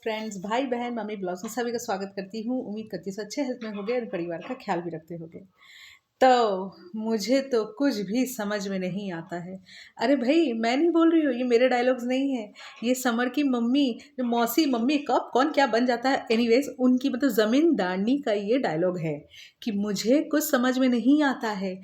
Friends, भाई बहन, mummy blogs में सभी का स्वागत करती हूँ। उम्मीद करती हूँ सब अच्छे हेल्थ में होंगे और परिवार का ख्याल भी रखते होंगे। तो मुझे तो कुछ भी समझ में नहीं आता है। अरे भाई, मैं नहीं बोल रही हूँ, ये मेरे डायलॉग्स नहीं है। ये समर की मम्मी, जो मौसी मम्मी कब कौन क्या बन जाता है, एनीवेज उनकी मतलब ज़मींदारनी का ये डायलॉग है कि मुझे कुछ समझ में नहीं आता है।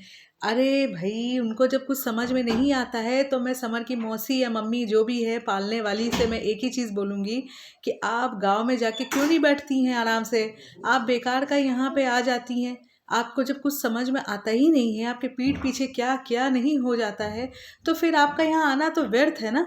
अरे भाई, उनको जब कुछ समझ में नहीं आता है तो मैं समर की मौसी या मम्मी जो भी है पालने वाली से मैं एक ही चीज़ बोलूँगी कि आप गांव में जाके क्यों नहीं बैठती हैं आराम से। आप बेकार का यहाँ पे आ जाती हैं। आपको जब कुछ समझ में आता ही नहीं है, आपके पीठ पीछे क्या क्या नहीं हो जाता है, तो फिर आपका यहाँ आना तो व्यर्थ है ना।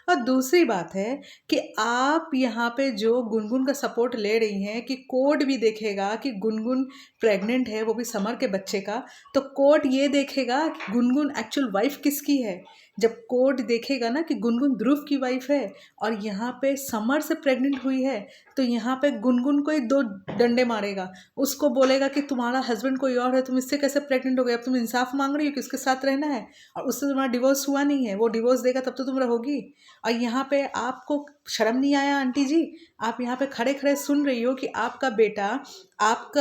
और दूसरी बात है कि आप यहाँ पे जो गुनगुन का सपोर्ट ले रही हैं कि कोर्ट भी देखेगा कि गुनगुन प्रेग्नेंट है, वो भी समर के बच्चे का, तो कोर्ट ये देखेगा कि गुनगुन एक्चुअल वाइफ किसकी है। जब कोर्ट देखेगा ना कि गुनगुन ध्रुव की वाइफ है और यहाँ पे समर से प्रेग्नेंट हुई है, तो यहाँ पे गुनगुन को ही दो डंडे मारेगा। उसको बोलेगा कि तुम्हारा हस्बैंड कोई और है, तुम इससे कैसे प्रेग्नेंट हो गए, अब तुम इंसाफ मांग रही हो कि उसके साथ रहना है और उससे तुम्हारा डिवोर्स हुआ नहीं है, वो डिवोर्स देगा तब तो तुम रहोगी। और यहाँ पे आपको शर्म नहीं आया आंटी जी? आप यहाँ पे खड़े खड़े सुन रही हो कि आपका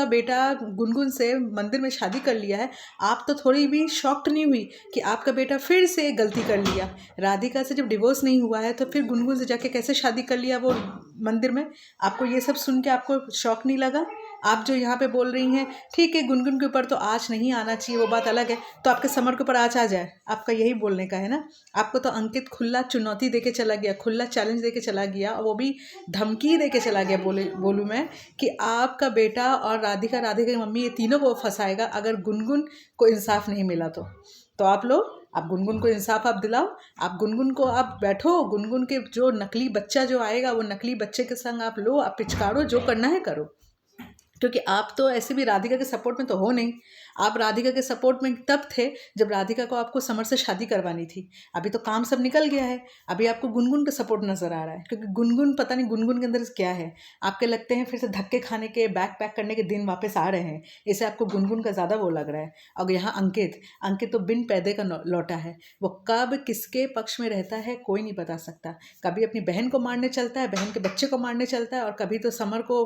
बेटा गुनगुन से मंदिर में शादी कर लिया है। आप तो थोड़ी भी शॉक्ड नहीं हुई कि आपका बेटा फिर से गलती कर लिया? राधिका से जब डिवोर्स नहीं हुआ है तो फिर गुनगुन से जाके कैसे शादी कर लिया वो मंदिर में? आपको ये सब सुन के आपको शौक नहीं लगा? आप जो यहाँ पे बोल रही हैं, ठीक है गुनगुन के ऊपर तो आँच नहीं आना चाहिए, वो बात अलग है, तो आपके समर के ऊपर आँच आ जाए, आपका यही बोलने का है ना। आपको तो अंकित खुला चुनौती देके चला गया, खुला चैलेंज देके चला गया, और वो भी धमकी देके चला गया, बोलूँ मैं कि आपका बेटा और राधिका की मम्मी, ये तीनों को फंसाएगा अगर गुनगुन को इंसाफ नहीं मिला तो आप गुनगुन को इंसाफ आप दिलाओ। आप गुनगुन को आप बैठो, गुनगुन के जो नकली बच्चा जो आएगा वो नकली बच्चे के संग आप लो, आप पिचकारो, जो करना है करो। क्योंकि आप तो ऐसे भी राधिका के सपोर्ट में तो हो नहीं। आप राधिका के सपोर्ट में तब थे जब राधिका को आपको समर से शादी करवानी थी। अभी तो काम सब निकल गया है, अभी आपको गुनगुन का सपोर्ट नज़र आ रहा है, क्योंकि गुनगुन पता नहीं गुनगुन के अंदर क्या है। आपके लगते हैं फिर से धक्के खाने के, बैग पैक करने के दिन वापस आ रहे हैं, इसे आपको गुनगुन का ज़्यादा वो लग रहा है। और यहाँ अंकित तो बिन पैदे का लौटा है। वो कब किसके पक्ष में रहता है कोई नहीं बता सकता। कभी अपनी बहन को मारने चलता है, बहन के बच्चे को मारने चलता है, और कभी तो समर को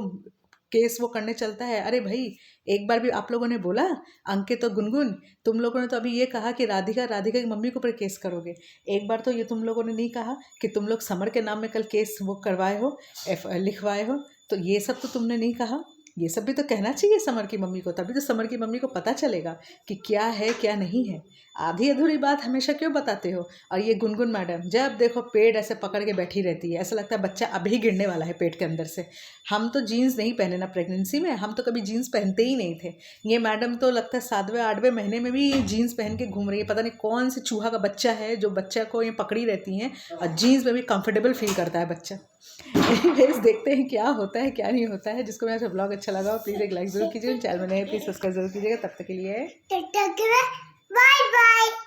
केस वो करने चलता है। अरे भाई, एक बार भी आप लोगों ने बोला, अंकित तो गुनगुन, तुम लोगों ने तो अभी ये कहा कि राधिका की मम्मी के ऊपर केस करोगे। एक बार तो ये तुम लोगों ने नहीं कहा कि तुम लोग समर के नाम में कल केस वो करवाए हो, लिखवाए हो। तो ये सब तो तुमने नहीं कहा। ये सब भी तो कहना चाहिए समर की मम्मी को, तभी तो समर की मम्मी को पता चलेगा कि क्या है क्या नहीं है। आधी अधूरी बात हमेशा क्यों बताते हो? और ये गुनगुन मैडम जब देखो पेट ऐसे पकड़ के बैठी रहती है, ऐसा लगता है बच्चा अभी गिरने वाला है पेट के अंदर से। हम तो जीन्स नहीं पहने ना प्रेगनेंसी में, हम तो कभी जीन्स पहनते ही नहीं थे। ये मैडम तो लगता है 7वें 8वें महीने में भी जीन्स पहन के घूम रही है। पता नहीं कौन से चूहा का बच्चा है जो बच्चा को ये पकड़ी रहती हैं, और जीन्स में भी कंफर्टेबल फील करता है बच्चा। एनीवेज, देखते हैं क्या होता है क्या नहीं होता है। जिसको मेरा ब्लॉग अच्छा लगा हो प्लीज़ एक लाइक जरूर कीजिए, चैनल में नए प्लीज़ सब्सक्राइब जरूर कीजिएगा। तब तक के लिए बाय बाय।